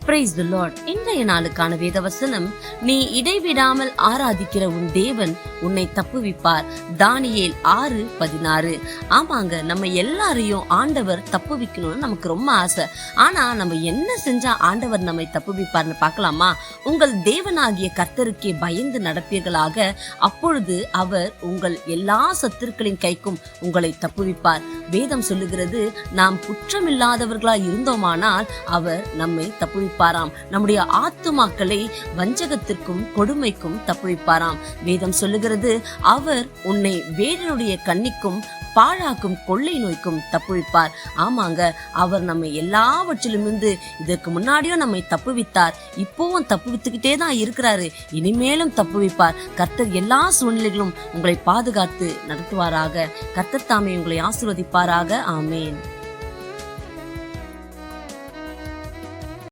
Praise the Lord. இன்றைய நாளுக்கான வேத வசனம், நீ இடைவிடாமல் ஆராதிக்கிற உன் தேவன் உன்னை தப்புவிப்பார். தானியேல் 6:16. ஆமாங்க, நம்ம எல்லாரையும் ஆண்டவர் தப்புவிக்கணும்னு நமக்கு ரொம்ப ஆசை. ஆனா நம்ம என்ன செஞ்சா ஆண்டவர் நம்மை தப்புவிப்பார்னு பார்க்கலாமா? உங்கள் தேவனாகிய கர்த்தருக்கே பயந்து நடப்பீர்களாக, அப்பொழுது அவர் உங்கள் எல்லா சத்துருக்களின் கைக்கும் உங்களை தப்புவிப்பார். வேதம் சொல்லுகிறது, நாம் குற்றமில்லாதவர்களாய் இருந்தோமானால் அவர் நம்மை தப்புவிப்பாராம். நம்முடைய ஆத்துமாக்களை வஞ்சகத்திற்கும் கொடுமைக்கும் தப்புவிப்பாராம். வேதம் சொல்லுகிறது, அவர் உன்னை வேடனுடைய கண்ணிக்கும் பாழாக்கும் கொள்ளை நோய்க்கும் தப்புவிப்பார். ஆமாங்க, அவர் நம்மை எல்லாவற்றிலுமிருந்து இதற்கு முன்னாடியும் நம்மை தப்புவித்தார், இப்போவும் தப்புவித்துக்கிட்டே தான் இருக்கிறாரு, இனிமேலும் தப்புவிப்பார். கர்த்தர் எல்லா சூழ்நிலைகளும் உங்களை பாதுகாத்து நடத்துவாராக. கர்த்தர் தாமே உங்களை ஆசீர்வதிப்பாராக. ஆமேன்.